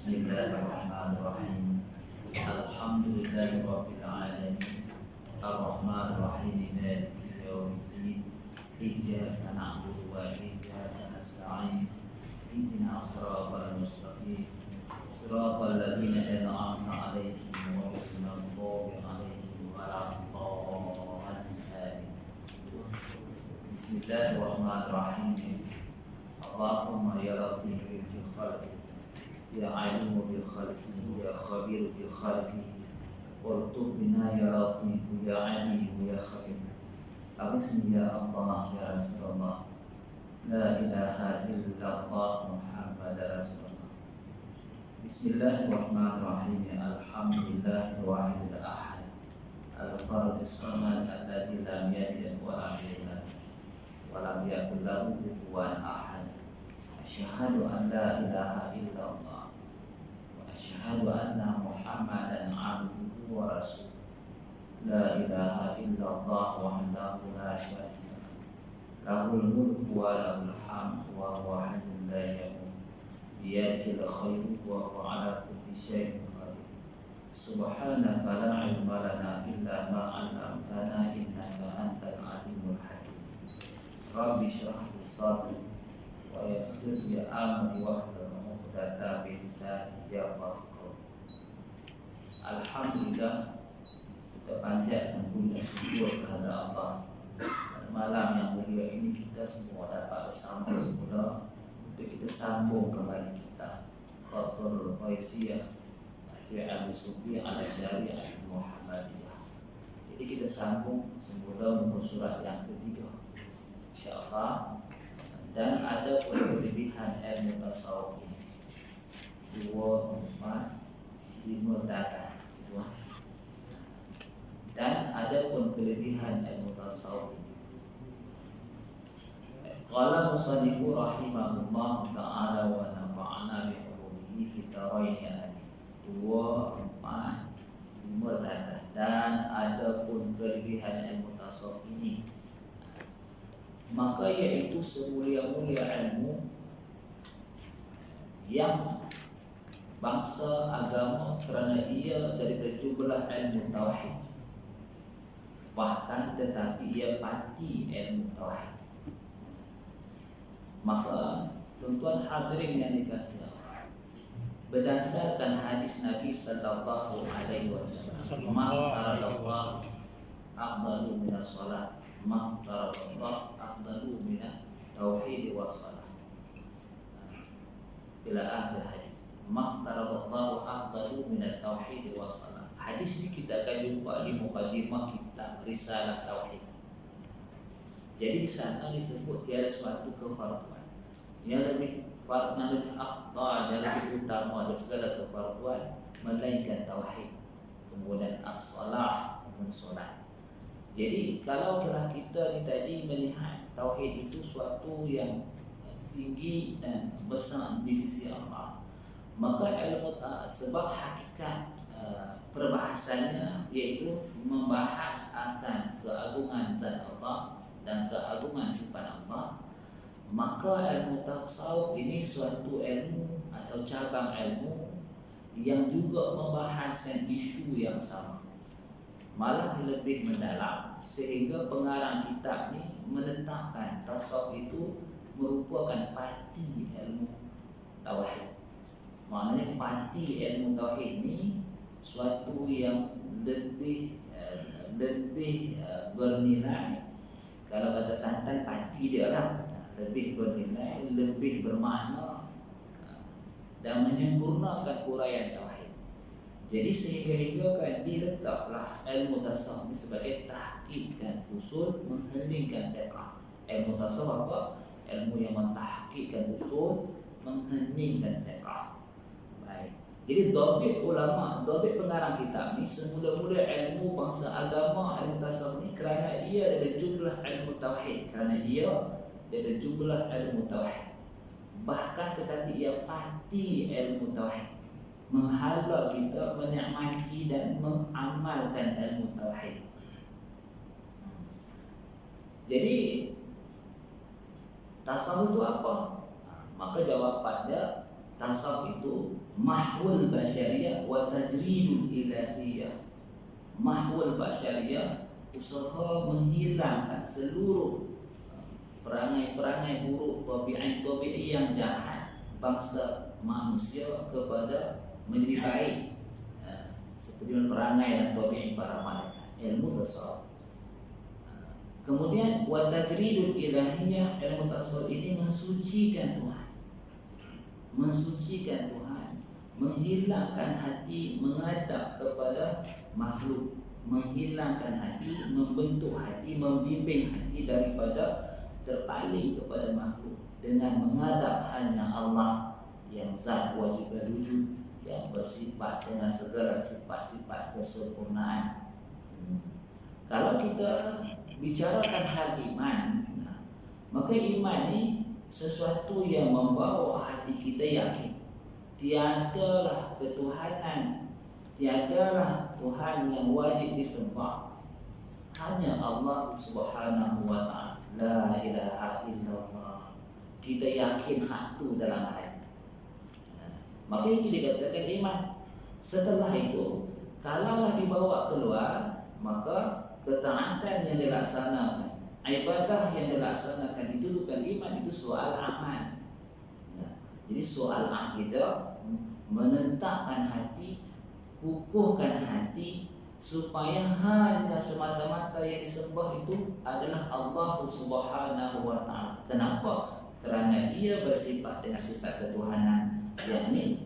Bismillahirrahmanirrahim. Alhamdulillahirabbil alamin. Arrahmanirrahim. Maliki yaumiddin. Iyyaka na'budu wa iyyaka nasta'in. Ihdinas siratal mustaqim. Siratal ladzina an'amta 'alaihim ghairil maghdubi 'alaihim waladdallin. Bismillahirrahmanirrahim. Allahumma ya latif bi khalqi, ya alimu bi khalqi, ya khabir bi khalqi, wartub bina ya latif, ya alimu ya khabir. Aghithni ya Allah ya Rasulullah, la ilaha illallah Muhammadar Rasulullah. Bismillahirrahmanirrahim. Alhamdulillahil wahidil ahad, al-fardis samad, alladzi lam yalid wa lam yulad wa lam yakul lahu kufuwan ahad. Asyhadu an la ilaha illallah wa asyhadu anna Muhammadan abduhu wa rasuluh. La ilaha illallah wahdahu la syarika lahu, lahul mulku wa lahul hamdu wa huwa hayyun la yamut, biyadihil khairu wa huwa ala kulli syai'in qadir. Subhanaka la ilma lana illa ma 'allamtana innaka antal alimul hakim. Rabbi shrah li sadri wa yassir li amri wahlul 'uqdatam min lisani yafqahu qawli. Alhamdulillah, kita panjatkan puji syukur kepada Allah. Malam yang mulia ini kita semua dapat bersama semula untuk kita sambung kembali kita Khatul Qaisiyah fi al-Sufi ala Syariah Muhammadiyah. Jadi kita sambung semula muka surat yang ketiga, insyaAllah. Dan ada kelebihan ilmu tasawuf ini 2, 4, 5 data. Dan ada pun kelebihan ilmu tasawuf ini. Qala musannifu rahimahullah ta'ala wa nafa'ana bi ulumihi fi darain. 2, 4, 5 data. Dan ada pun kelebihan ilmu tasawuf ini, maka yaitu semulia-mulia ilmu yang bangsa agama kerana ia daripada jumlah ilmu tauhid, bahkan tetapi ia pati ilmu tauhid. Maka tuan-tuan hadirin yang dikasihi Allah, berdasarkan hadis Nabi sallallahu alaihi wasallam, ma'aradallah afdalu minas salat, ma'aradallah afdalu minat tauhid wa salat, ila akhir hadis. Ma'aradallahu afdalu minat tauhid wa salat. Hadis ini kita akan jumpa di mukadimah kitab Risalah Tauhid. Jadi di sana disebut tiada suatu kefarduan yang lebih afdal, yang lebih utama dari segala kefarduan melainkan tauhid, kemudian as-salah, kemudian solat. Jadi kalau kita ni tadi melihat tauhid itu suatu yang tinggi dan besar di sisi Allah, maka ilmu sebab hakikat perbahasannya yaitu membahas akan keagungan zat Allah dan keagungan sifat Allah, maka ilmu tasawuf ini suatu ilmu atau cabang ilmu yang juga membahaskan isu yang sama, malah lebih mendalam, sehingga pengarang kitab ni menetapkan tasawuf itu merupakan parti ilmu tauhid. Maknanya parti ilmu tauhid ni suatu yang lebih bernilai. Kalau kata santai, parti dia lah, lebih bernilai, lebih bermakna dan menyempurnakan uraian tauhid. Jadi sehingga kan diletaklah ilmu tasawuf ini sebagai tahqiq dan usul mengheningkan fiqh. Ilmu tasawuf apa? Ilmu yang mentahqiqkan usul, mengheningkan fiqh. Baik. Jadi dhabit ulama, dhabit pengarang kitab ni semula-mula ilmu bangsa agama, ilmu tasawuf ni kerana ia ada jumlah ilmu tauhid, kerana ia ada jumlah ilmu tauhid. Bahkan tetapi ia pati ilmu tauhid, menghala kita menikmati dan mengamalkan ilmu tauhid. Jadi tasawuf itu apa? Maka jawapannya Tasawuf itu mahwul basyariyah wa tajridul ilahiyah. Mahwul basyariyah, usaha menghilangkan seluruh perangai-perangai buruk, tabi'i yang jahat bangsa manusia kepada menjadi baik, seperti perangai dan tabi'i para malaikat. Ilmu tasawuf. Kemudian wa tajridul ilahiyah, ilmu tasawuf ini mensucikan Tuhan. Mensucikan Tuhan, menghilangkan hati menghadap kepada makhluk, menghilangkan hati, membentuk hati, membimbing hati daripada terpaling kepada makhluk dengan menghadap hanya Allah yang zat wajib wujud, yang bersifat dengan segala sifat-sifat kesempurnaan. Kalau kita bicarakan hal iman, maka iman ini sesuatu yang membawa hati kita yakin tiadalah ketuhanan, tiadalah Tuhan yang wajib disembah, hanya Allah Subhanahu wa ta'ala. La ilaha illallah. Kita yakin satu dalam hati. Maka itu dikatakan iman. Setelah itu, kalaulah dibawa keluar, maka ketaatan yang dilaksanakan, ibadah yang dilaksanakan itu bukan iman, itu soal amal. Jadi soal akidah, menentangkan hati, kukuhkan hati, supaya hanya semata-mata yang disembah itu adalah Allah Subhanahu wa ta'ala. Kenapa? Kerana dia bersifat dengan sifat ketuhanan, yakni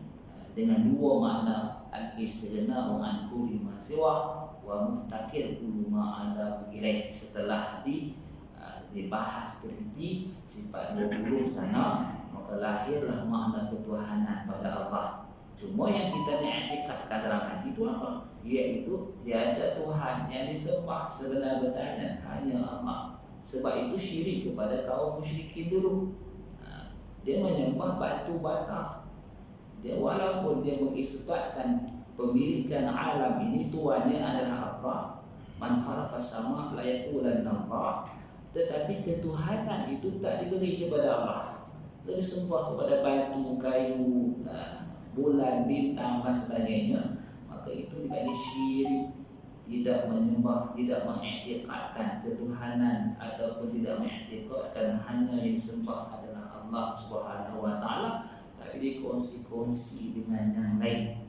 dengan dua makna, al-istighna'u an kulli ma siwa wa muftaqir kullu ma ada ilaih. Setelah dibahas teliti sifat 20 sana, maka lahirlah makna ketuhanan pada Allah. Cuma yang kita i'tikadkan dalam hati itu apa? Iaitu tiada Tuhan yang disembah sebenar-benarnya, hanya Allah. Sebab itu syirik kepada kaum musyrikin dulu. Dia menyembah batu bata. Dia walaupun dia mengisbatkan pemilikan alam ini, tuannya adalah Allah. Man khalaqa sama la yaqulanna Allah. Tetapi ketuhanan itu tak diberi kepada Allah. Dia disembah kepada batu, kayu, bulan, bintang dan sebagainya. Maka itu dikatakan syirik, tidak menyembah, tidak mengiktikadkan ketuhanan ataupun tidak mengiktikadkan hanya yang disembah adalah Allah Subhanahu wa ta'ala, tapi dikongsi-kongsi dengan yang lain.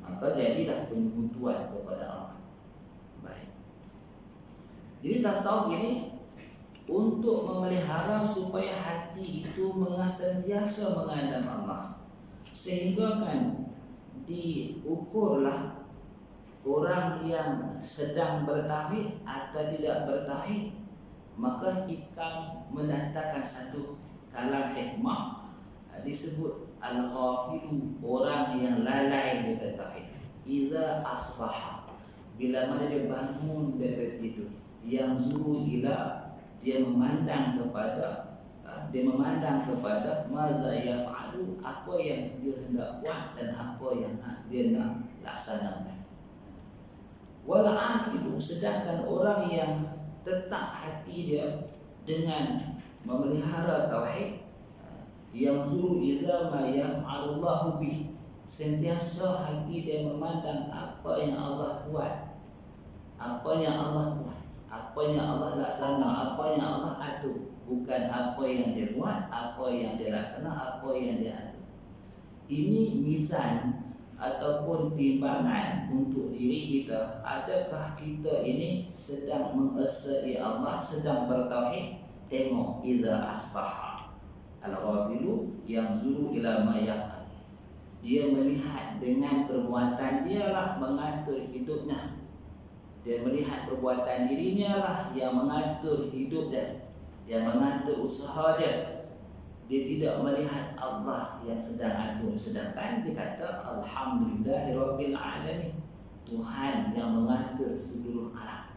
Maka jadilah penyekutuan kepada Allah. Baik. Jadi tasawuf ini untuk memelihara supaya hati itu sentiasa menghadap Allah. Sehingga kan diukurlah orang yang sedang bertauhid atau tidak bertauhid, maka Hikam mendatangkan satu kalam hikmah, disebut al-ghafilu, orang yang lalai dari tauhid. Idza asbaha, bila mana dia bangun dari tidur, yang zuru ila, dia memandang kepada maza yaf'alu, apa yang dia hendak buat dan apa yang dia nak laksanakan. Wal aqilu, sedangkan orang yang tetap hati dia dengan memelihara tauhid, yang zuru iza ma yaf'alullahu bih, sentiasa hati dia memandang apa yang Allah buat, apa yang Allah buat, apa yang Allah laksana, apa yang Allah atur, bukan apa yang dia buat, apa yang dia laksana, apa yang dia atur. Ini mizan ataupun timbangan untuk diri kita. Adakah kita ini sedang mengesai Allah, sedang bertauhid? Tengok, iza asbaha al-ghafilu yanzuru ila ma yaf'al. Dia melihat dengan perbuatan dia lah mengatur hidupnya. Dia melihat perbuatan dirinya lah yang mengatur hidup dia, yang mengatur usaha dia. Dia tidak melihat Allah yang sedang atur. Sedangkan dia kata alhamdulillahirabbil alamin, Tuhan yang mengatur seluruh alam,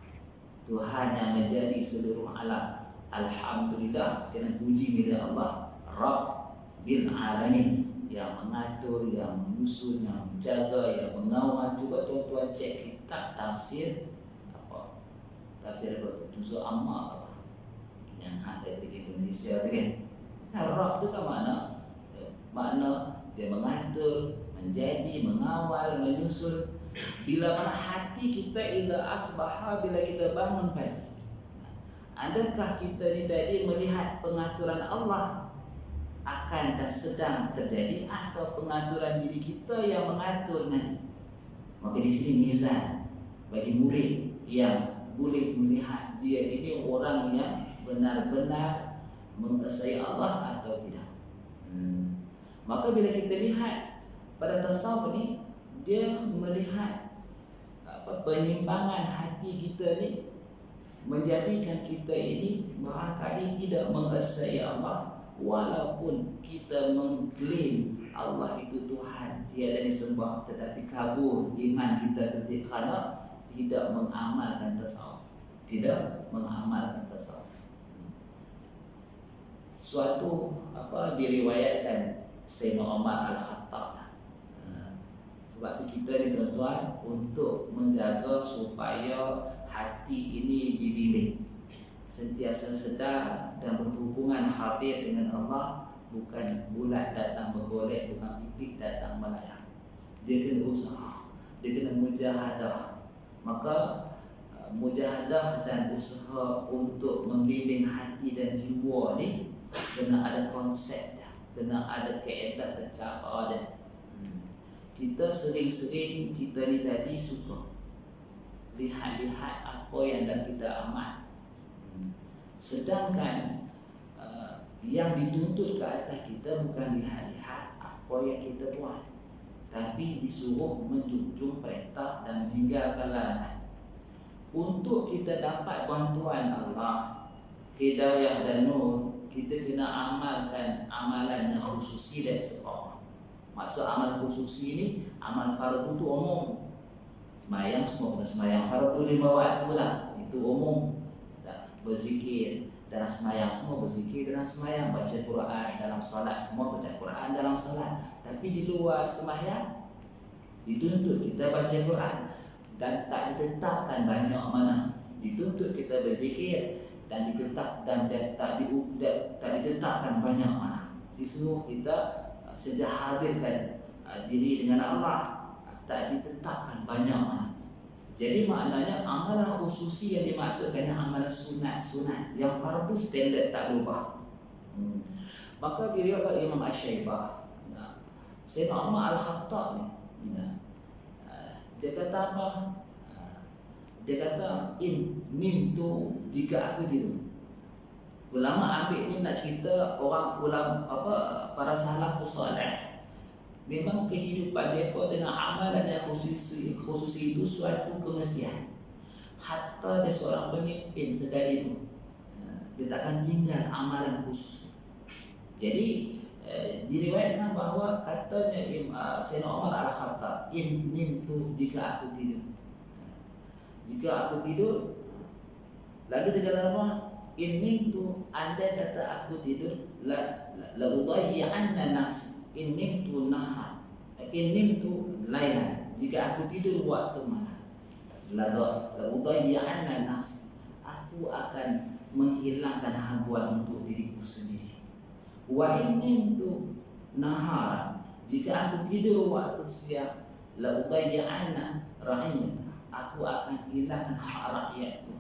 Tuhan yang menjadi seluruh alam. Alhamdulillah, sekarang puji milik Allah, Rabbil alamin, yang mengatur, yang menyusun, yang menjaga, yang mengawal. Cuba tuan-tuan cek kitab tafsir apa? Tafsir apa? Juzul Amma apa? Yang ada di Indonesia kan? Rab itu kan makna dia mengatur, menjadi, mengawal, menyusun. Bila mana hati kita idza asbaha, bila kita bangun pagi, adakah kita ni tadi melihat pengaturan Allah akan dan sedang terjadi, atau pengaturan diri kita yang mengatur nanti? Maka di sini mizan bagi murid yang boleh melihat dia ini orang yang benar-benar mengesai Allah atau tidak. Maka bila kita lihat pada tasawuf ni, dia melihat penyimpangan hati kita ni menjadikan kita ini barangkali tidak mengesai Allah, walaupun kita mengklaim Allah itu Tuhan, tiada disembah, tetapi kabur iman kita kerana tidak mengamalkan tasawuf. Tidak mengamalkan tasawuf. Suatu diriwayatkan Sayyidina Umar Al-Khattab. Sebab itu kita ni tuan-tuan, untuk menjaga supaya hati ini dibimbing, sentiasa sedar dan berhubungan hadir dengan Allah, bukan bulat datang bergolek, bukan pipik datang melayang. Dia kena usaha, dia kena mujahadah. Maka mujahadah dan usaha untuk membimbing hati dan jiwa ni kena ada konsep dia, kena ada kaedah dan cara dia. Kita sering-sering kita ni tadi suka lihat-lihat apa yang dah kita amal, sedangkan yang dituntut ke atas kita bukan lihat-lihat apa yang kita buat, tapi disuruh menjunjung perintah dan meninggalkan larangan. Untuk kita dapat bantuan Allah, hidayah dan nur, kita kena amalkan amalan yang khususi dan separuh. Maksud amal khususi ni, amal fardu tu umum. Semayang semua kena semayang fardu 5 waktu lah, itu umum. Berzikir dalam semayang, semua berzikir dalam semayang. Baca Quran dalam solat, semua baca Quran dalam solat. Tapi di luar semayang dituntut kita baca Quran, dan tak ditetapkan banyak mana. Dituntut kita berzikir dan tak ditetapkan banyak mana. Disuruh kita sejak hadirkan diri dengan Allah, tak ditetapkan banyak mana. Jadi maknanya amalan khususi yang dimaksudkan amalan sunat-sunat, yang fardu standard tak berubah. Maka diriwayatkan Imam Asy-Syaibah, Sayyidina Umar Al-Khattab ni, dia kata apa? Dia kata, nimtu jika aku tidur. Ulama ambil ni nak cerita orang para salafus saleh. Memang kehidupan mereka dengan amalan yang khususi itu suatu kemestian. Hatta dia seorang pemimpin sekalipun, dia takkan tinggal amalan khusus. Jadi diriwayatkan bahawa katanya Sayyidina Umar Al-Khattab, nimtu jika aku tidur. Jika aku tidur, lalu dia kata apa? Nimtu, andai kata aku tidur, la udayyi'anna nafsi. Nimtu nahar, nimtu lailan. Jika aku tidur waktu malam, la udayyi'anna nafsi, aku akan menghilangkan habuan untuk diriku sendiri. Wa nimtu nahar, jika aku tidur waktu siang, la udayyi'anna ra'iyat, aku akan hilangkan hak rakyatku.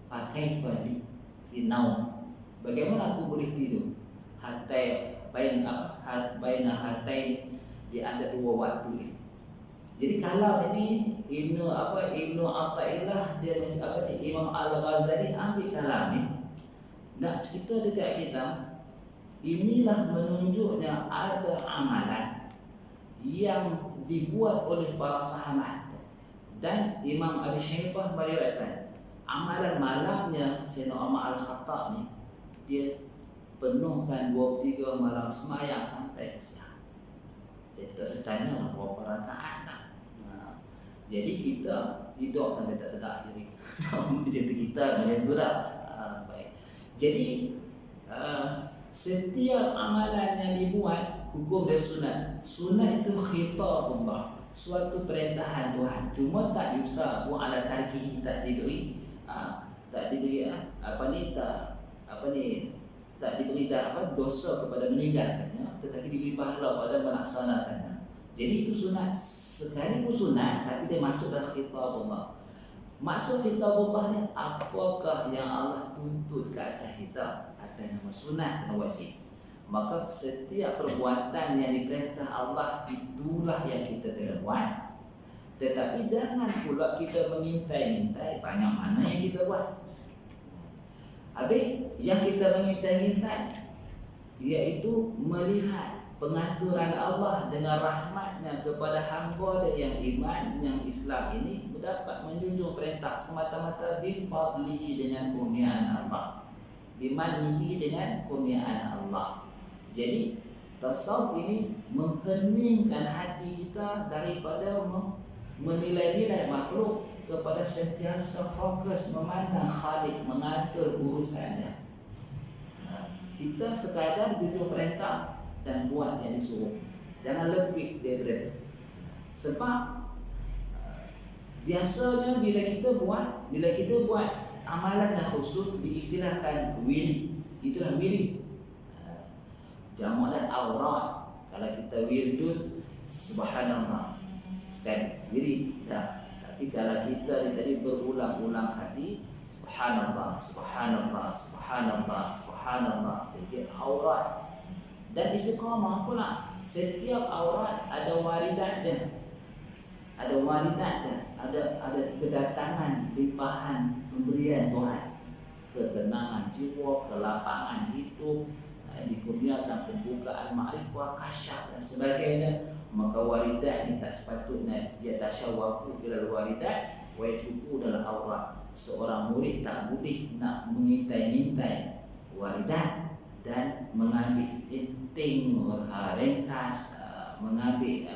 Pakai balik di naum. Bagaimana aku boleh tidur? Hatai baina hatai, di antara dua waktu ini. Jadi kalau ini Ibnu Athaillah, dia mencapai Imam Al-Ghazali ambil kalam ni, nak cerita dekat kita, inilah menunjuknya ada amalan yang dibuat oleh para sahabat. Dan Imam Abi Syaibah meriwayatkan amalan malamnya Sayyidina Umar Al-Khattab ni, dia penuhkan 23 malam semayang sampai siang. Jadi tak setanya lah berapa rakaat lah. Jadi kita tidur sampai tak sedar diri. Macam tu kita, macam tu lah. Baik. Jadi setiap amalan yang dibuat, hukum dan sunat. Sunat itu khitabullah, suatu perintahan Tuhan. Cuma tak diusah buat ala tarkih, tak diberi tak diberi dosa kepada meninggalkannya, tetapi diberi pahala pada melaksanakannya. Jadi itu sunat, sekalipun sunat, tapi dia masuk dalam khitabullah. Maksud khitabullah ni, apakah yang Allah tuntut ke atas kita? Ada nama sunat dan wajib. Maka setiap perbuatan yang diperintah Allah, itulah yang kita kena buat. Tetapi jangan pula kita mengintai-intai banyak mana yang kita buat. Habis yang kita mengintai-intai, iaitu melihat pengaturan Allah dengan rahmatnya kepada hamba yang iman, yang Islam ini dapat menjunjung perintah semata-mata bifadlihi dengan kurniaan Allah, bimanihi dengan kurniaan Allah. Jadi tasawuf ini mengheningkan hati kita daripada menilai-nilai makhluk, kepada sentiasa fokus memandang Khalik, mengatur urusannya. Kita sekadar junjung perintah dan buat yang disuruh, jangan lebih daripada. Sebab biasanya bila kita buat amalan yang khusus diistilahkan wirid, itulah wirid. Jamak dan aurat. Kalau kita wirdun, subhanallah sekali wirid dah. Tapi kalau kita tadi berulang-ulang kali, subhanallah, subhanallah, subhanallah, subhanallah, jadi aurat. Dan istiqamah pula, setiap aurat ada waridatnya, ada kedatangan limpahan pemberian Tuhan, ketenangan jiwa, kelapangan hidup, dikurniakan pembukaan makrifah, kasyaf dan sebagainya. Maka waridat ini tak sepatutnya dia tasyawafu ila waridat wa yatubu dalam aurat. Seorang murid tak boleh nak mengintai-intai waridat dan mengambil inting, ringkas, mengambil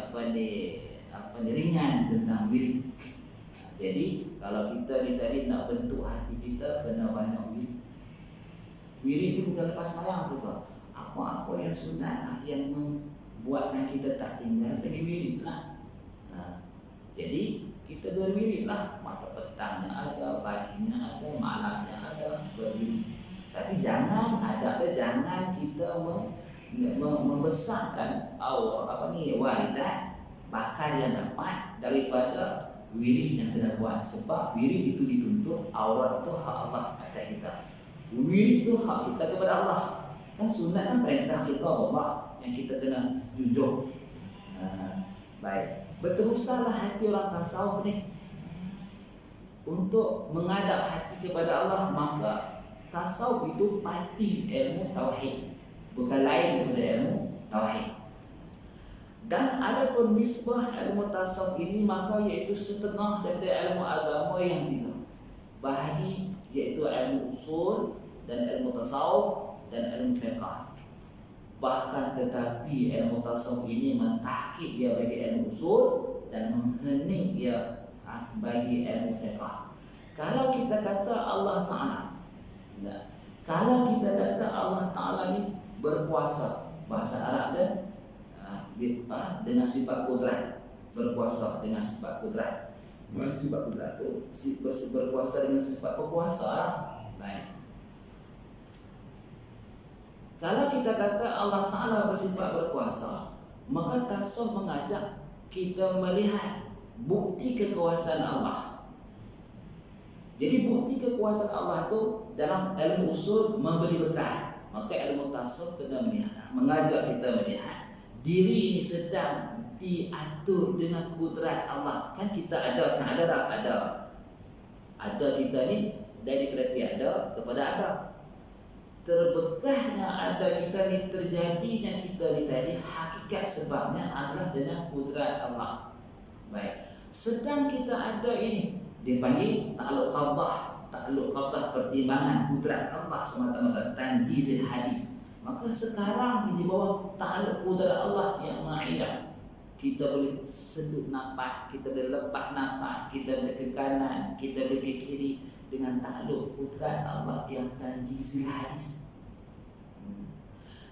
ringan tentang wirid. Jadi kalau kita tadi nak bentuk hati kita, kena banyak wirid. Wirid itu bukan lepas sembahyang tu ke? Apa-apa yang sunat, yang membuatkan kita tak tinggal, pergi wirid lah. Jadi kita berwirid lah, maka petangnya ada, paginya ada, malamnya ada, berwirid. Tapi jangan kita membesarkan waridat bakar yang dapat daripada wirid yang kita buat. Sebab wirid itu dituntut, aurat itu hak Allah atas kita. Wirid itu hak kita kepada Allah. Kan sunat kan perintah kita Allah yang kita kena jujur. Baik, berterusanlah hati orang tasawuf ni untuk menghadap hati kepada Allah. Maka tasawuf itu pasti ilmu tauhid, bukan lain daripada ilmu tauhid. Dan ada pun nisbah ilmu tasawuf ini, maka iaitu setengah daripada ilmu agama yang tiga bahagi, iaitu ilmu usul dan ilmu tasawuf dan ilmu fiqh. Bahkan tetapi ilmu tasawuf ini mentahqiq dia bagi ilmu usul dan menghening dia bagi ilmu fiqh. Kalau kita kata Allah Ta'ala, kalau kita kata Allah Ta'ala ni berkuasa, bahasa Arab dia dengan sifat kudrat, berkuasa dengan sifat kudrat. Dengan sifat kudrat tu berkuasa dengan sifat berkuasa lah. Baik. Kalau kita kata Allah Ta'ala bersifat berkuasa, maka tasawuf mengajak kita melihat bukti kekuasaan Allah. Jadi bukti kekuasaan Allah tu dalam ilmu usul memberi bekal. Maka ilmu tasawuf kena melihat, mengajak kita melihat diri ini sedang diatur dengan kudrat Allah. Kan kita ada sekarang, ada kita ni dari tiada kepada ada. Terbekahnya ada kita ni, terjadinya kita ni tadi, hakikat sebabnya adalah dengan kudrat Allah. Baik, sedang kita ada ini dipanggil ta'alluq qabdah, pertimbangan kudrat Allah semata-mata, tanjizil hadis. Maka sekarang di bawah ta'alluq kudrat Allah yang ma'iyah, kita boleh sedut nafas, kita boleh lepas nafas, kita boleh ke kanan, kita boleh ke kiri dengan ta'alluq kudrat Allah yang tanjizil hadis.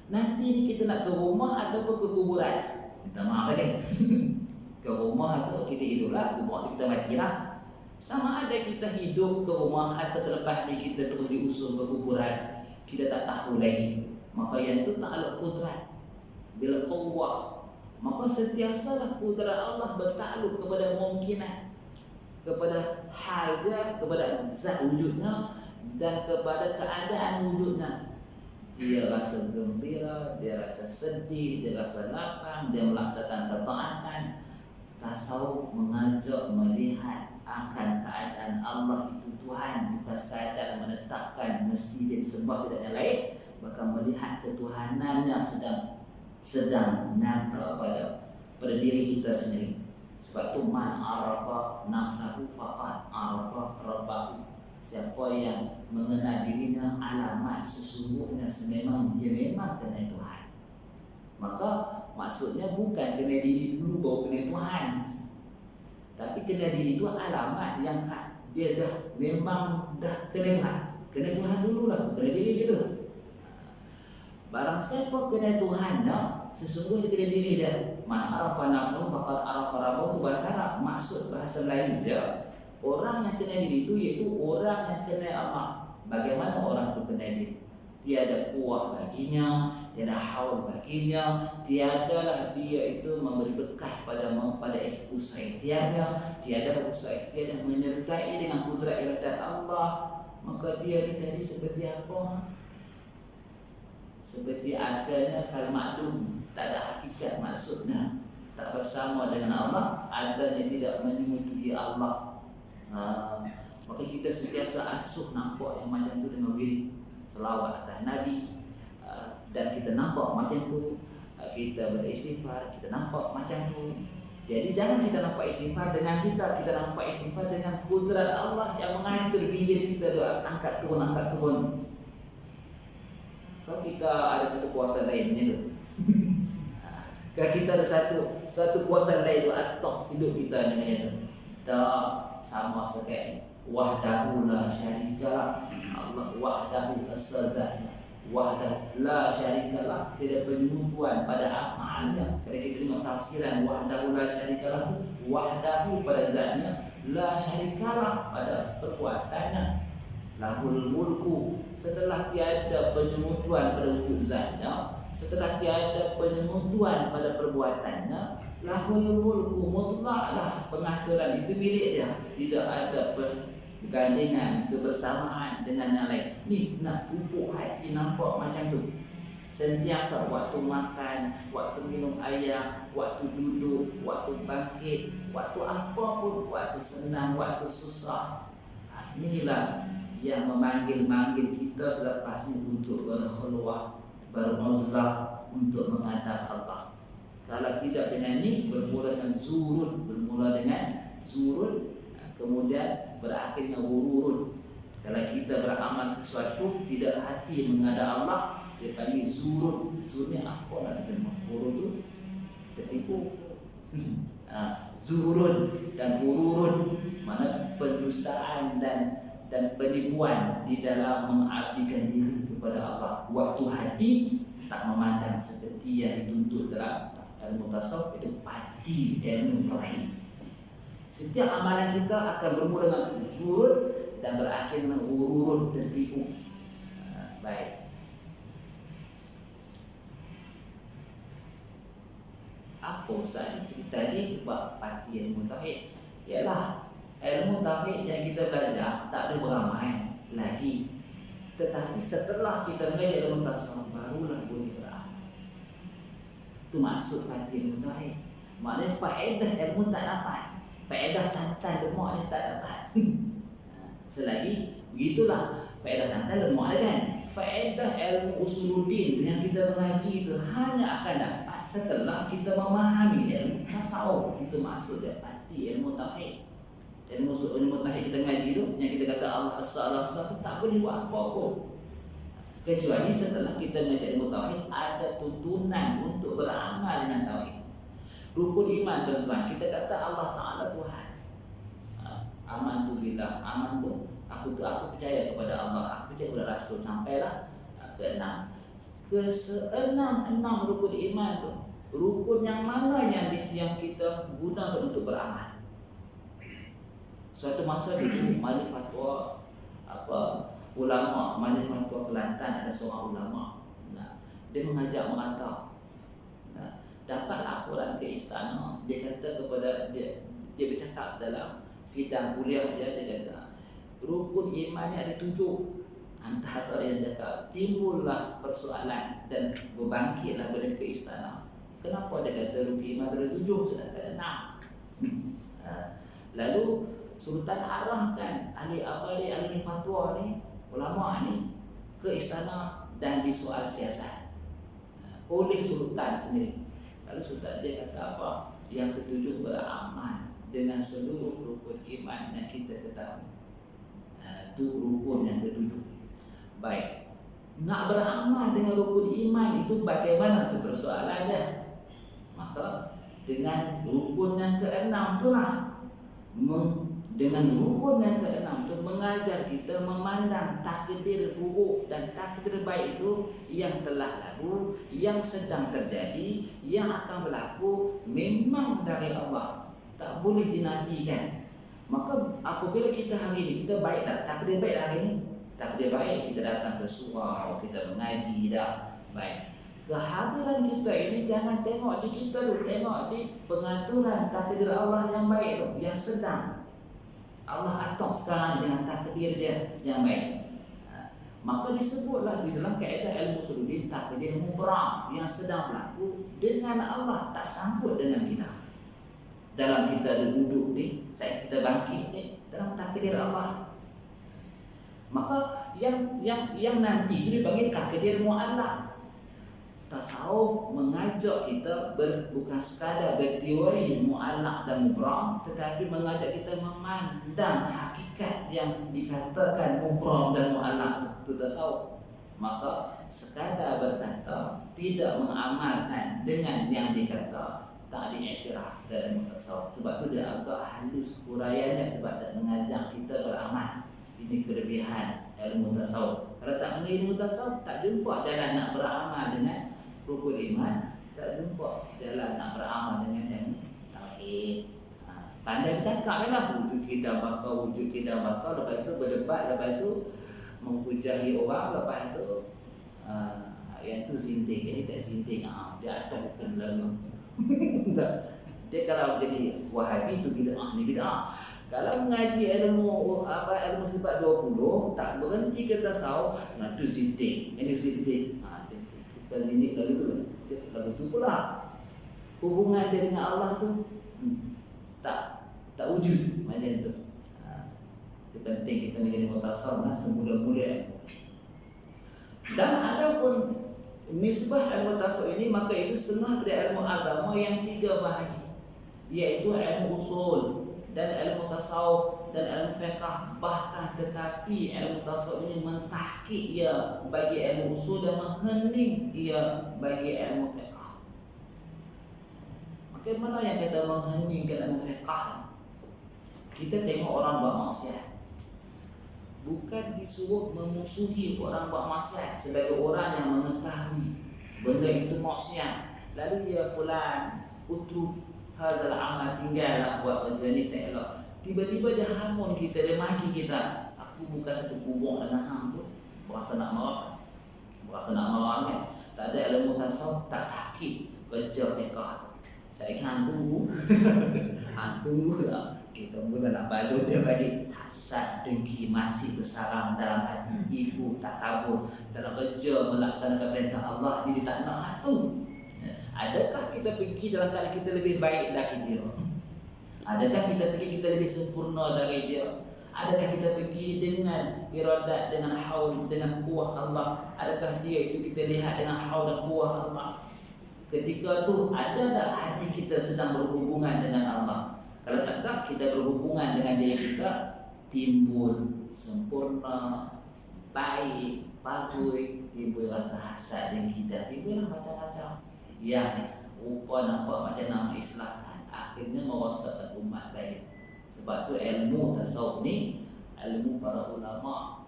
Nanti ni kita nak ke rumah ataupun ke kuburan, minta maaf lagi. Ke rumah atau kita hiduplah, kubur kita matilah. Sama ada kita hidup ke rumah atau selepas ni kita terus diusung ke kuburan. kita tak tahu lagi. Maka yang itu ta'aluk kudrat. Bila quwwah, maka sentiasalah kudrat Allah bertakluk kepada mungkinan, kepada harga, kepada zat wujudnya dan kepada keadaan wujudnya. Dia rasa gembira, dia rasa sedih, dia rasa lapang, dia melaksanakan ketaatan. Tasawuf mengajak melihat akan keadaan Allah itu Tuhan, bukan sekadar menetapkan mesti dia disembah tidak yang lain, bahkan melihat ketuhanannya sedang nyata pada diri kita sendiri. Sebab itu man arafa nafsahu faqad arafa rabbahu. Siapa yang mengenal dirinya, alamat sesungguhnya sememang dia memang kenal Tuhan. Maka maksudnya bukan kenal diri dulu baru kenal Tuhan, tapi kenal diri itu alamat yang dia memang dah kenal Tuhan. Kenal Tuhan dululah, kenal diri dulu. Barang siapa kenal Tuhannya, sesungguhnya kenal diri dia. Man arafa nafsahu faqad arafa rabbahu, bahasa Arab. Maksud bahasa Melayu dia, orang yang kenal diri itu iaitu orang yang kenal Allah. Bagaimana orang itu kenal diri? Tiada kuah baginya, tiada haul baginya, tiadalah dia itu memberi berkah pada usaha ikhtiarnya, tiada usaha ikhtiar yang menyertai dengan kudrat iradat Allah. Maka dia ini tadi seperti apa? Seperti adanya kal-ma'lum, tak ada hakikat maksudnya, tak bersama dengan Allah, adanya tidak menyebutui Allah. Maka kita sentiasa asuh nampak yang macam tu dengan wirid selawat atas Nabi, dan kita nampak macam tu, kita beristighfar, kita nampak macam tu. Jadi jangan kita nampak istighfar dengan kita nampak istighfar dengan kudrat Allah yang mengatur bibir kita angkat turun. Kalau kita ada satu kuasa lain macam tu, kalau kita ada satu kuasa lain atau hidup kita dengan itu, tak sama sekali. Wahdahu la syarikalah, Allah wahdahu as-sazat, wahdah la syarikalah, tidak penyekutuan pada af'alnya. Kalau kita tengok tafsiran wahdahu la syarikalah, wahdahu pada zatnya, la syarikalah pada perbuatannya. Lahul mulku, setelah tiada penyekutuan pada wujud zatnya, setelah tiada penyekutuan pada perbuatannya, lahul mulku, mutlaklah pengaturan itu milik dia, tidak ada pergandingan kebersamaan dengan yang lain. Ni nak pupuk hati nampak macam tu. Sentiasa waktu makan, waktu minum air, waktu duduk, waktu bangkit, waktu apapun, waktu senang, waktu susah. Inilah yang memanggil kita selepas ini untuk berkhulwah, beruzlah, untuk menghadap Allah. Kalau tidak dengan ini, bermula dengan zurun, kemudian berakhir dengan wururun. Kalau kita beramal sesuatu tidak hati menghadap Allah, dia panggil zurun. Zurun ni apa nak terjemah? Wurun tu tertipu. Zurun dan wururun, mana pendustaan dan penipuan di dalam mengabdikan diri kepada Allah. Waktu hati tak memandang seperti yang dituntut dalam ilmu tasawuf, itu pati ilmu tauhid. Setiap amalan kita akan bermula dengan zurun dan berakhir dengan ururun, tertipu. Baik. Apa Ustaz cerita ni buat pati ilmu tauhid? Ialah ilmu tauhid yang kita belajar tak boleh beramai lagi. Tetapi setelah kita belajar ilmu tasawuf, barulah boleh beramal. Itu maksud pati ilmu tauhid. Maknanya faedah ilmu tak dapat, faedah santai lemak tak dapat. Selagi begitulah, faedah santai lemak kan. Faedah ilmu usuluddin yang kita mengaji itu hanya akan dapat setelah kita memahami ilmu tasawuf. Itu maksudnya pati ilmu tauhid. Ilmu tauhid kita ngaji tu, yang kita kata Allah as-salah tu tak boleh buat apa-apa, kecuali setelah kita belajar ilmu tauhid ada tuntunan untuk beramal dengan tauhid. Rukun iman tuan-tuan, kita kata Allah Ta'ala Tuhan. Aman tu billah, aman tu aku percaya kepada Allah, aku percaya kepada Rasul, sampailah ke-6. Ke-6 rukun iman tu, rukun yang mana yang kita gunakan untuk beramal? Suatu masa dulu mari fatwa ulama Majlis Fatwa Kelantan, ada seorang ulama. Nah, dia mengajak merantau. Nah, dapat laporan ke istana, dia kata kepada dia bercakap dalam sidang kuliah dia kata rukun iman ni ada 7. Antara yang cakap timbullah persoalan dan berbangkitlah balik ke istana. Kenapa dia kata rukun iman ada 7 sedangkan 6? Lalu Sultan arahkan ahli fatwa ni, ulama ni ke istana dan disoal siasat oleh Sultan sendiri. Lalu Sultan dia kata apa? Yang ke-7 beramal dengan seluruh rukun iman yang kita ketahui. Itu rukun yang ke-7. Baik, nak beramal dengan rukun iman itu bagaimana tu persoalan dia. Maka dengan rukun yang ke-6 itulah, dengan rukun yang ke-6 itu mengajar kita memandang takdir buruk dan takdir baik itu yang telah lalu, yang sedang terjadi, yang akan berlaku memang dari Allah, tak boleh dinafikan. Maka apabila kita hari ini kita baik tak, takdir baik hari ini, takdir baik kita datang ke surau, kita mengaji dah baik. Kehadiran kita ini jangan tengok di kita dulu, tengok di pengaturan takdir Allah yang baik tu, yang sedang Allah atur sekarang dengan takdir dia yang baik. Maka disebutlah di dalam kaedah ilmu usuluddin takdir mubrah yang sedang berlaku dengan Allah, tak sangkut dengan kita. Dalam kita duduk ni, saat kita bangkit ni, dalam takdir Allah. Maka yang nanti itu dipanggil takdir mu'allaq. Tasawuf mengajak kita bukan sekadar berteori mu'allaq dan mubram, tetapi mengajak kita memandang hakikat yang dikatakan mubram dan mu'allaq itu tasawuf. Maka sekadar berkata tidak mengamalkan dengan yang dikata tak diiktiraf dalam tasawuf. Sebab tu dia agak halus huraiannya, sebab tak mengajak kita beramal. Ini kelebihan ilmu tasawuf. Kalau tak mengenai ilmu tasawuf, tak jumpa jalan nak beramal dengan rukun iman, tak jumpa jalan nak beramal dengan yang tauhid. Pandai bercakap lah, wujud kita bakal, lepas itu berdebat, lepas itu menghujahi orang, lepas itu yang tu sinting, ini tak sinting, dia ada bukan lalu. Dia kalau jadi Wahabi tu bid'ah, ni bid'ah. Kalau mengaji ilmu sifat 20 tak berhenti ke tasawuf, nah tu sinting, ini sinting. Bukan sinting lalu tu pula hubungan dia dengan Allah tu tak wujud macam tu. Itu penting kita menjadi mutasawwif semula-mula. Dan ada pun nisbah ilmu tasawuf ini, maka itu setengah dari ilmu agama yang 3 bahagi, yaitu ilmu usul dan ilmu tasawuf dan ilmu fiqh. Bahkan tetapi ilmu tasawuf ini mentahqiq ia bagi ilmu usul dan menghening ia bagi ilmu fiqh. Bagaimana yang kita mengheningkan ilmu fiqh? Kita tengok orang buat maksiat, bukan disuruh memusuhi orang buat maksiat sebagai orang yang mengetahui benda itu maksiat, lalu dia fulan utruk hadzal amal, tinggallah buat kerja ni tak elok. Tiba-tiba dia hamun kita, dia maki kita. Aku bukan satu kubur dengan hang tu, berasa nak marah kan? Tak ada ilmu tasawuf, tak tahqiq kerja fiqh. Saya kan hantu lah. Kita mula nak balut dia balik. Hasad, dengki masih bersarang dalam hati. Ibu tak kabur dalam kerja melaksanakan perintah Allah, jadi tak nak hantu. Adakah kita pergi dalam keadaan kita lebih baik dari dia? Adakah kita pergi kita lebih sempurna dari dia? Adakah kita pergi dengan iradat, dengan haul, dengan kuah Allah? Adakah dia itu kita lihat dengan haul dan kuah Allah? Ketika tu ada tak hati kita sedang berhubungan dengan Allah? Kalau tak ada, kita berhubungan dengan diri kita, timbul sempurna, baik, bagus, timbul rasa hasad dan kita, timbullah macam-macam yang rupa nampak macam nama islahkan, akhirnya merosakkan umat lain. Sebab tu ilmu tasawuf ni ilmu para ulama.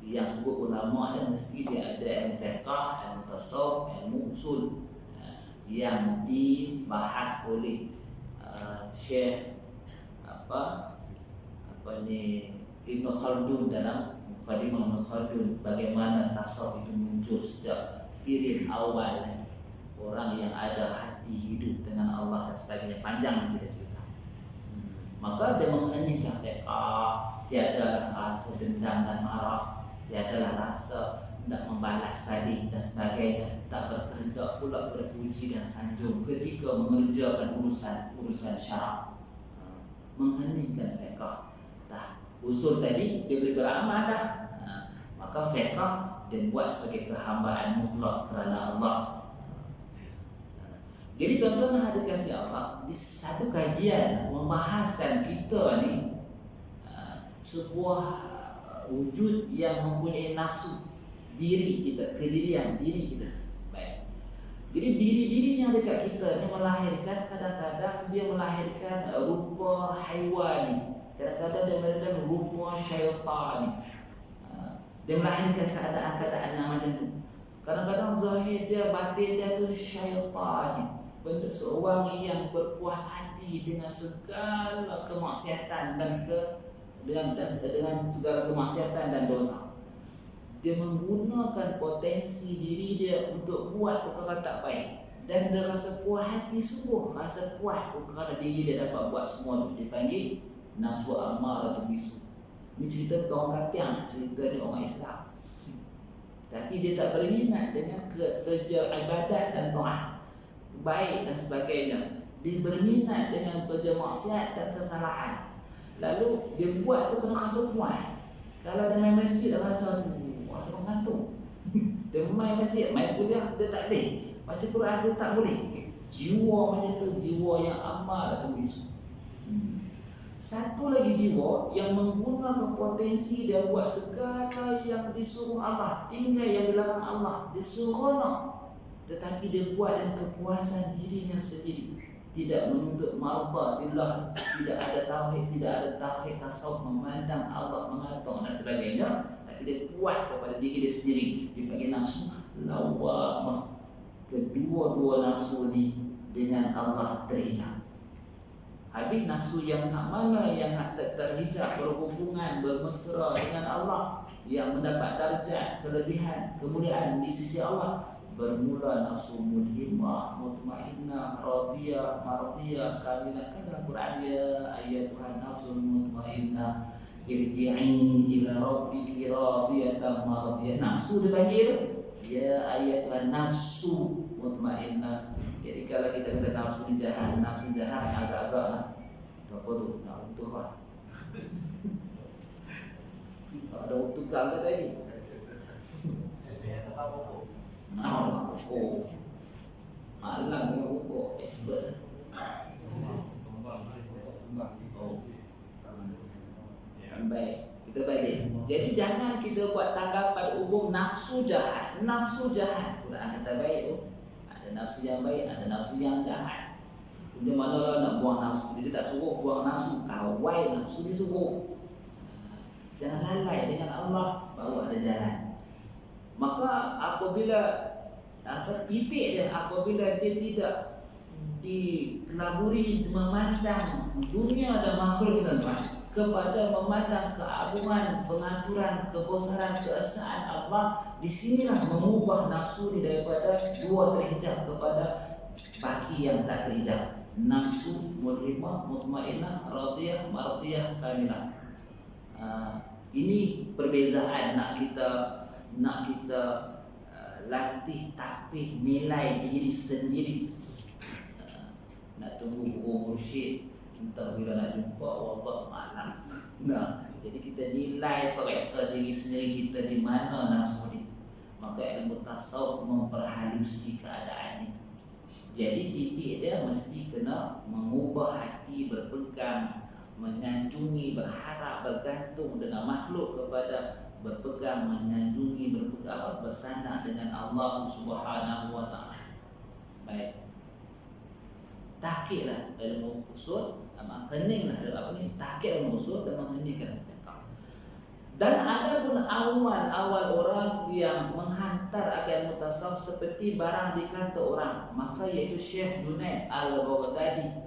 Yang sebut ulama dan mesti dia ada ilmu fiqh, ilmu tasawuf, ilmu usul yang dibahas oleh Syekh Ibn Khaldun dalam Muqaddimah Al-Khaldun, bagaimana tasawuf itu muncul sejak period awal lagi. Orang yang ada hati hidup dengan Allah dan sebagainya, panjang kita cerita. Maka dia mengheningkan tiadalah rasa dendam dan marah, tiadalah rasa nak membalas balik dan sebagainya, tak berkehendak pula berpuji dan sanjung ketika mengerjakan urusan syarak. Mengheningkan fiqh. Usul tadi dia boleh beramal dah. Maka fiqh dia buat sebagai kehambaan mutlak kerana Allah. Jadi tuan-tuan ada kasih Allah di satu kajian membahaskan kita ni sebuah wujud yang mempunyai nafsu diri kita, kedirian diri kita. Baik. Jadi diri-diri yang dekat kita ni melahirkan, kadang-kadang dia melahirkan rupa haiwan, kadang-kadang dia melahirkan rupa syaitan. Dia melahirkan keadaan-keadaan yang macam tu. Kadang-kadang zahir dia, batin dia tu syaitan. Bentuk seorang yang berpuas hati dengan segala kemaksiatan dan dengan segala kemaksiatan dan dosa. Dia menggunakan potensi diri dia untuk buat perkara tak baik, dan dia rasa puas hati sungguh, rasa puas kerana diri dia dapat buat semua itu. Dipanggil nafsu ammar atau bisu. Ini cerita orang kafir, cerita ni orang Islam. Tapi dia tak berminat dengan kerja ibadat dan taat baik dan sebagainya. Dia berminat dengan kerja maksiat dan kesalahan. Lalu dia buat tu kena rasa puas. Kalau dia main masjid dia rasa mengantuk. Dia main masjid, main kuliah dia tak boleh, baca Quran dia tak boleh. Jiwa macam tu, jiwa yang amal atau bisu. Satu lagi jiwa yang menggunakan potensi dia buat segala yang disuruh Allah, tinggal yang dilarang Allah, disuruh Allah, tetapi dia buat dengan kepuasan dirinya sendiri. Tidak menuntut marbatillah, tidak ada tauhid tasawuf, memandang Allah, mengatung dan sebagainya, tapi dia puas kepada diri dia sendiri. Dia panggil nafsu lawwamah. Kedua-dua nafsu ni dengan Allah terhijab. Habis nafsu yang hak mana yang hak terhijab, berhubungan, bermesra dengan Allah, yang mendapat darjat, kelebihan, kemuliaan di sisi Allah, bermula nafsu mulhimah, mutmainnah, radiyah, mardiyah, kamilah. Kan dalam Quran ya ayatuhan nafsul mutmainnah irji'i ila rabbiki radiyatan mardiyah. Nafsu dipanggil ya ayatuhan nafsu mutmainnah. Jadi kalau kita kata nafsu jahat agak-agak lah. Apa tu? Nak utuh lah. Ada tukar ke tadi? Malang dengan pokok expert. Baik, kita balik. Jadi jangan kita buat tanggapan umum nafsu jahat. Quran kata baik tu. Ada nafsu yang baik, ada nafsu yang jahat. Dia mana nak buang nafsu? Dia tak suruh buang nafsu, kawai nafsu disuruh. Jangan lalai dengan Allah, baru ada jalan. Maka apabila titik dia, apabila dia tidak dikelaburi memandang dunia dan makhluk tuan-tuan, kepada memandang keagungan, pengaturan, kebesaran, keesaan Allah, di sinilah mengubah nafsu ni daripada dua terhijab kepada baki yang tak terhijab. Nafsu mulhimah, mutmainnah, radiyah, mardiyah, kamilah. Ini perbezaan nak kita latih tapih nilai diri sendiri. Nak tunggu guru mursyid entah bila nak jumpa, wallah malam. Jadi kita nilai periksa diri sendiri kita di mana nafsu ni. Maka ilmu tasawuf memperhalusi keadaan ni. Jadi titik dia mesti kena mengubah hati, berpegang, menyanjungi, berharap, bergantung dengan makhluk kepada berpegang, menyanjungi, berpegang, bersandar dengan Allah Subhanahu wa taala. Baik. Tahqiqlah ilmu usul, heninglah dalam ini tahqiq ilmu usul dan mengheningkan fiqh. Dan ada pun awal orang yang menghantar akan mutasawuf seperti barang dikata orang, maka iaitu Syekh Junaid Al-Baghdadi,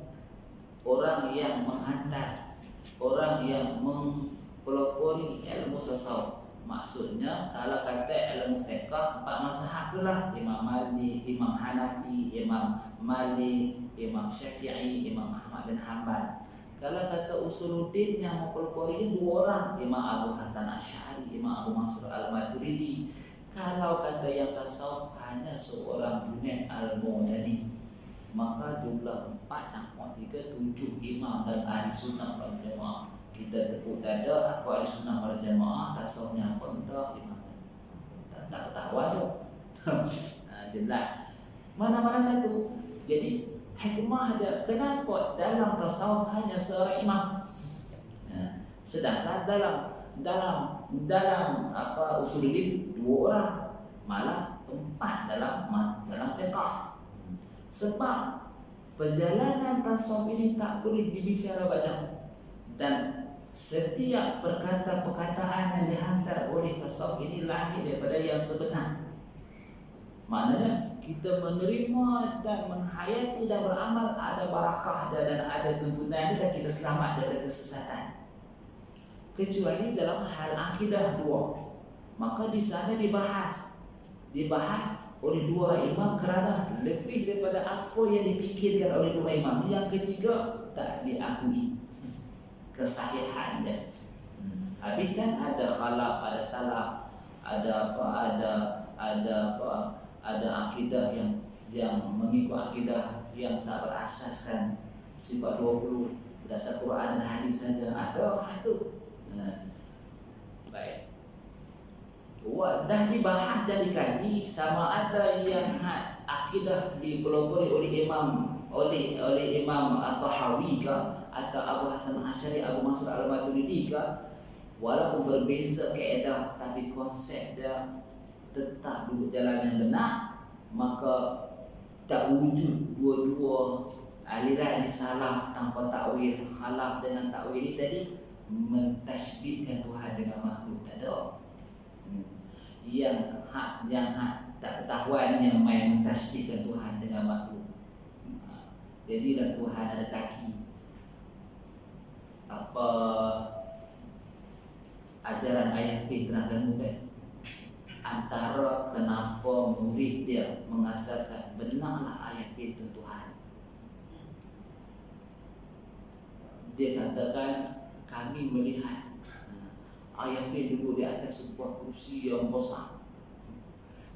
orang yang menghantar, orang yang mempelopori ilmu tasawuf. Maksudnya kalau kata ilmu fiqh empat mazhab itulah, Imam Malik, Imam Hanafi, Imam Malik, Imam Syafi'i, Imam Ahmad bin Hanbal. Kalau kata usuluddin yang mempelopori dua orang, Imam Abu Hasan Asy'ari, Imam Abu Mansur Al-Maturidi. Kalau kata yang tasawuf hanya seorang Junaid Al-Baghdadi, maka jumlah 4 campur 3 7 imam dan ahli sunnah wal jamaah. Kita tepuk dada, aku ahli sunnah wal jamaah, tasawufnya apa entah imam. Tak ketahuan tu. Jelas. Mana-mana satu. Jadi hikmah ada kenapa dalam tasawuf hanya seorang imam. Sedangkan dalam apa usuluddin 2 orang, malah 4 dalam fiqh. Sebab perjalanan tasawuf ini tak boleh dibicara banyak, dan setiap perkataan yang dihantar oleh tasawuf ini lahir daripada yang sebenar. Maknanya kita menerima dan menghayati dan beramal ada barakah dan ada kegunaan dan kita selamat dari kesesatan. Kecuali dalam hal akidah 2, maka di sana dibahas oleh 2 imam kerana lebih daripada apa yang dipikirkan oleh 2 imam. Yang ketiga tak diakui kesahihan dia. Habis kan ada khalaf, ada salaf, ada akidah yang mengikut akidah yang tak berasaskan sifat 20 berdasar Quran dan hadis saja. Ada itu. Baik. Dah dibahas dan dikaji sama ada yang akidah dipelopori oleh Imam At-Tahawi ke atau Abu Hasan Asy'ari, Abu Mansur Al-Maturidi ke, walaupun berbeza kaedah tapi konsep dia tetap duduk jalan yang benar, maka tak wujud dua-dua aliran yang salah tanpa takwil. Khalaf dengan takwil ini tadi mentashbihkan Tuhan dengan makhluk, tak ada. Yang tak ketahuan yang main mentashbihkan Tuhan dengan makhluk. Jadi dah Tuhan ada kaki. Apa ajaran ayat terangkan mudah. Antara kenapa murid dia mengatakan benarlah ayat itu Tuhan. Dia katakan kami melihat ayat itu duduk di atas sebuah kursi yang besar.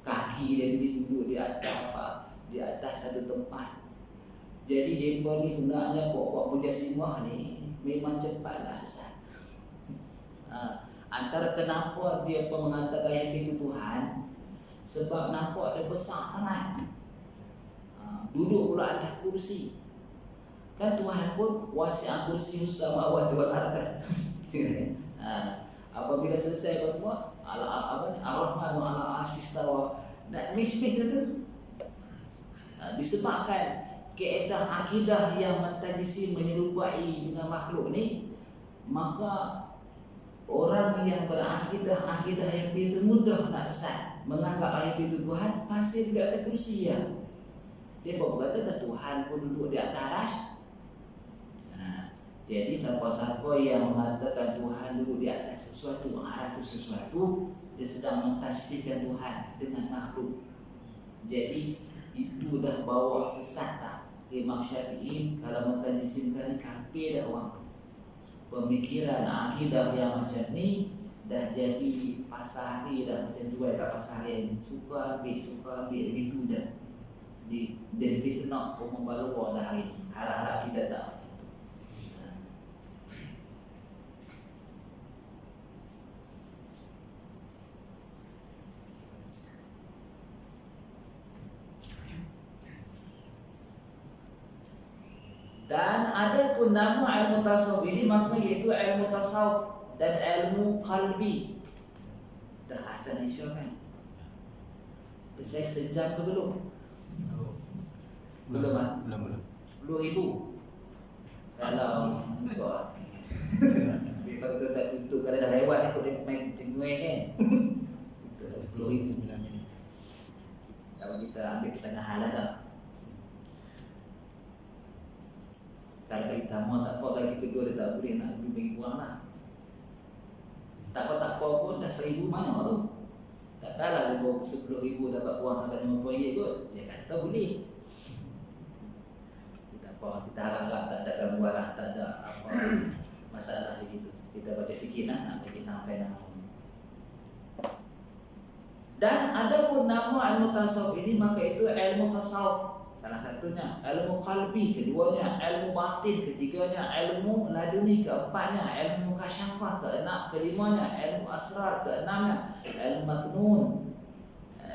Kaki dia duduk di atas di atas satu tempat. Jadi dia ni hendaknya buat mujasimah ni memang cepat nak sesat. Antara kenapa dia mengatakan ayat itu Tuhan, sebab nampak dia besar sangat. Duduk pula atas kursi. Kan Tuhan pun wasi'a kursiyyus samawati wal ardh. Apabila selesai apa semua, Ar-Rahmanu 'ala 'arsy istawa. Nak mish-mish tu. Disebabkan kaedah akidah yang mentadisi menyerupai dengan makhluk ni, maka orang yang berakidah yang itu mudah nak sesat. Menganggap ayat itu Tuhan pasti di atas kursi ya. Dia berkata Tuhan pun duduk di atas arasy. Jadi siapa-siapa yang mengatakan Tuhan duduk di atas sesuatu, mengarah sesuatu, dia sedang mentashbihkan Tuhan dengan makhluk. Jadi itu dah bawa sesat tak? Imam Syafi'i kalau mentadjisimkan kafir dah orang. Pemikiran akidah yang macam ni dah jadi pasari dah, macam jual kat pasar yang suka ambil begitu je. Jadi fitnah pun membawa dah hari. Harap-harap kita tak macam tu. Dan ada pun nama ilmu tasawuf ini, maka iaitu ilmu tasawuf dan ilmu qalbi. Dah asal insyaallah. Saya sejam ke belum? Belum. 10,000. Kalau kita tak tutup kalau dah lewat ni, kau dia main cenguih kan. Itu 10,000 ni. Kalau kita ambil pertengahan lah dah. Kalau kita mau tak apa, kali kedua dia tak boleh nak lebih kurang lah. Tak apa pun dah 1,000 mana tu. Tak kalah 10,000 dapat uang sampai 50 kot. Dia kata boleh. Kita harap tak ada gangguan lah, tak ada apa masalah segitu. Kita baca sikit lah, nak pergi sampai nama. Dan ada pun nama ilmu tasawuf ini, maka itu ilmu tasawuf. Salah satunya ilmu qalbi, keduanya ilmu batin, ketiganya ilmu laduni, keempatnya ilmu kasyafah, keenam, kelimanya ilmu asrar, keenamnya ilmu maknun,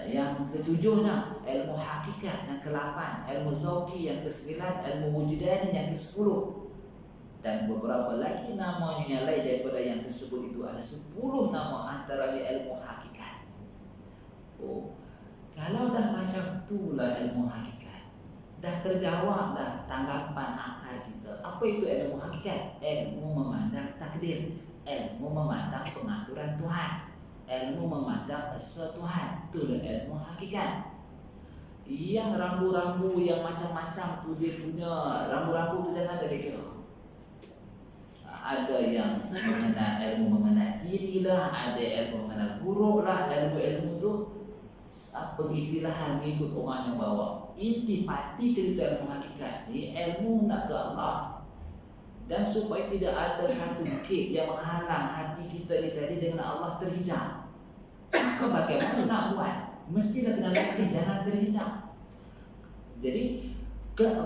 yang ketujuhnya ilmu hakikat, yang ke-8 ilmu zauqi, yang ke-9 ilmu wujdani, yang ke-10 dan beberapa lagi namanya yang lain daripada yang tersebut. Itu ada 10 nama antara ilmu hakikat. Kalau dah macam itulah ilmu hakikat, dah terjawab dah tanggapan akal kita. Apa itu ilmu hakikat? Ilmu memandang takdir, ilmu memandang pengaturan Tuhan, ilmu memandang asa Tuhan. Itu ilmu hakikat. Yang rambu-rambu yang macam-macam tu dia punya rambu-rambu tu jangan ada kira. Ada yang mengenal ilmu mengenal diri lah, ada ilmu mengenal buruk lah, ilmu-ilmu tu pengistilahan mengikut orang yang bawa. Inti pati cerita ilmu hakikat ni ilmu nak ke Allah. Dan supaya tidak ada satu gate yang menghalang hati kita ni tadi dengan Allah terhijab, maka bagaimana nak buat? Mestilah kena latih jangan terhijab. Jadi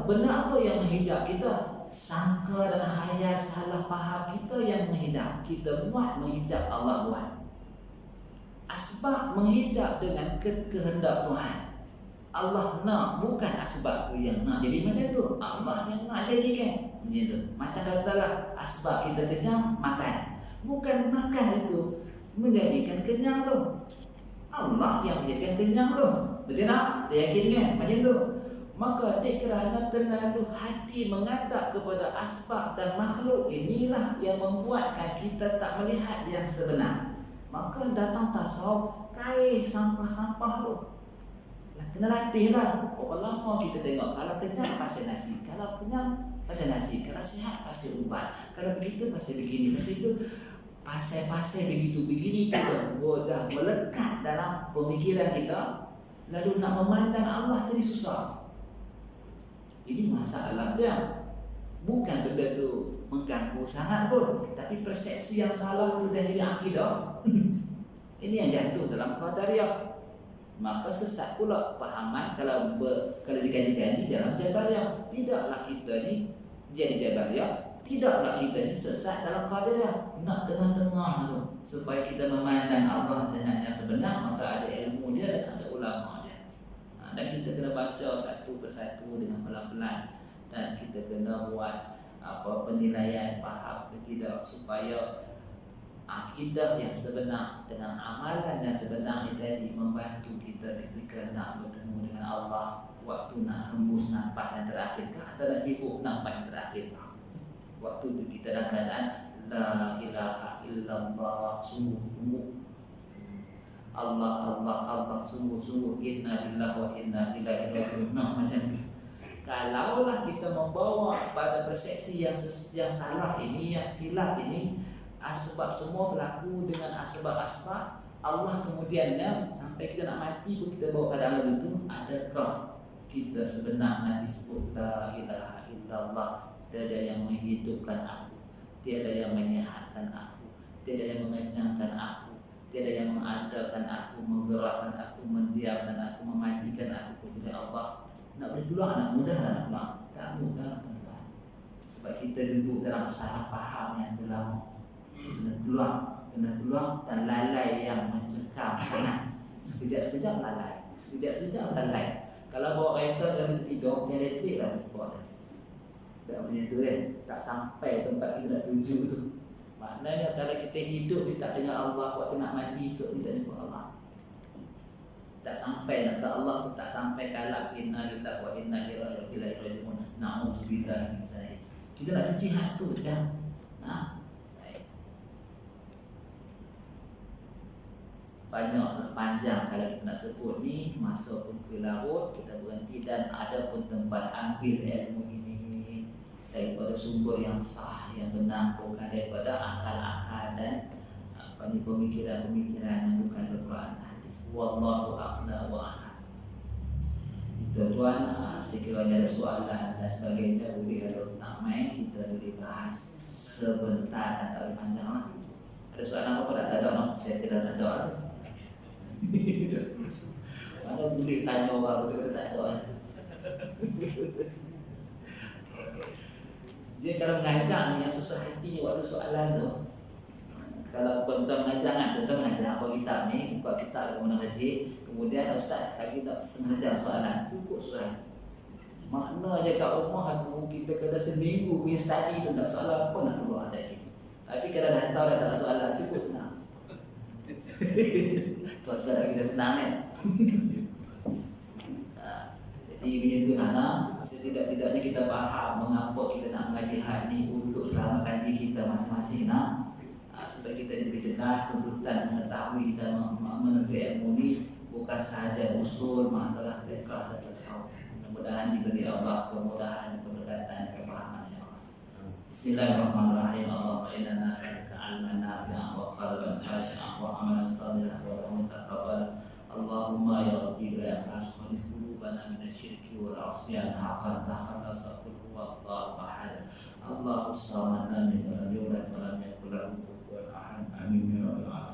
benar apa yang menghijab kita? Sangka dan khayal salah faham kita yang menghijab. Kita buat menghijab, Allah buat. Asbab menghijab dengan kehendak Tuhan. Allah nak, bukan asbab tu yang nak. Jadi macam tu, Allah yang nak jadikan. Macam macam katalah asbab kita kenyang, makan. Bukan makan itu menjadikan kenyang tu, Allah yang menjadikan kenyang tu. Betul tak? Dia yakin kan? Macam tu. Maka kerana terlalu hati mengadap kepada asbab dan makhluk, inilah yang membuatkan kita tak melihat yang sebenar. Maka datang tasawuf, kaih sampah-sampah tu. Kena latih lah. Lama kita tengok, kalau kenyang pasal nasi, kalau kenyang pasal nasi, kalau sihat pasal ubat, kalau begitu pasal begini, pasal itu pasal begitu begini. Kita dah melekat dalam pemikiran kita, lalu nak memandang Allah jadi susah. Ini masalah dia. Bukan benda tu mengganggu sangat pun, tapi persepsi yang salah tu dah jadi akidah. Ini yang jatuh dalam qadariyah. Maka sesat pula pahaman kalau dikaji-kaji dalam Jabariyah. Tidaklah kita ni jadi Jabariyah, tidaklah kita ni sesat dalam qadariyah. Nak tengah-tengah tu supaya kita memandang Allah dengan yang sebenar, maka ada ilmu dia dan ada ulama dia. Dan kita kena baca satu persatu dengan pelan-pelan, dan kita kena buat penilaian faham ke tidak, supaya akidah yang sebenar dengan amalan yang sebenar ini tadi membantu kita ketika nak bertemu dengan Allah. Waktu nak hembus nafas yang terakhir atau nak hirup nafas yang terakhir, waktu itu kita dalam keadaan la ilaha illallah, sungguh-sungguh Allah, sungguh-sungguh inna lillahi wa inna ilaihi raji'un. Macam tu. Kalaulah kita membawa pada persepsi yang salah ini, yang silap ini, asbab semua berlaku dengan asbab-asbab Allah, kemudiannya sampai kita nak mati pun kita bawa pada alam itu. Adakah kita sebenar nanti sebut la ilaha illallah, tiada yang menghidupkan aku, tiada yang menyehatkan aku, tiada yang mengenyangkan aku, tiada yang mengadakan aku, menggerakkan aku, mendiamkan aku, mematikan aku, kecuali Allah. Nak boleh keluar anak mudah lah, nak keluar tak mudah tuan-tuan. Sebab kita duduk dalam salah faham yang terlama. Kena keluar dan lalai yang mencekam sangat. Sekejap-sekejap lalai, sekejap-sekejap lalai. Kalau bawa kereta sambil tertidur, dia elektrik lah bawa dia. Tak macam tu kan, tak sampai tempat kita nak tuju tu. Maknanya kalau kita hidup ni tak dengar Allah, waktu nak mati esok kita jumpa Allah. Tak sampai nak ke Allah tu, tak sampai kalak inna lillahi wa inna ilaihi raji'un. Na'udzubillah min dzalik. Kita nak jihad tu macam banyak panjang kalau kita nak sebut ni, masa pun ke laut, kita berhenti. Dan ada pun tempat ambil ilmu ini daripada sumber yang sah, yang benar, bukan daripada akal-akal dan pemikiran-pemikiran yang bukan Al-Quran hadis. Wallahu a'la wa a'lam. Itu tuan, sekiranya ada soalan dan sebagainya boleh kalau tak main kita boleh bahas sebentar dan tak boleh panjang lah. Ada soalan apa pada tak ada no? Saya tidak ada. Mana boleh tanya baru kita tak ada. Jadi kalau mengajar ni yang susah hati waktu soalan tu. Kalau tuan-tuan mengajar kan, tuan-tuan mengajar apa kitab ni, buka kitab lalu mengaji. Kemudian ustaz kaki tak sengaja soalan, cukup soalan. Makna je kat rumah tu kita kena seminggu punya study tu nak soalan apa nak keluar saya kita. Tapi kalau dah tahu dah tak ada soalan, cukup senang. Tuan-tuan dah kita senang kan. Jadi macam tu Nana, setidak-tidaknya kita faham mengapa kita nak mengaji had ni untuk selamatkan diri kita masing-masing nak. Supaya kita lebih cerdas, tuntutan mengetahui kita menuntut ilmu ni bukan sahaja usul, masalah fiqh dan tasawuf. Mudah-mudahan diberi Allah kemudahan, keberkatan dan kefahaman insyaallah. Bismillahirrahmanirrahim. Allahumma inna nas'aluka 'ilman nafi'an wa qalban khashi'an wa 'amalan shalihan wa rizqan taqabbalan. Allahumma ya Rabbi la ikhlas khalis qulubana min asy-syirki wal 'asyan haqqan takhallas qul huwallahu ahad. Allahus samad lam yalid wa lam yulad wa lam yakul lahu kufuwan ahad. Amin ya rabbal alamin.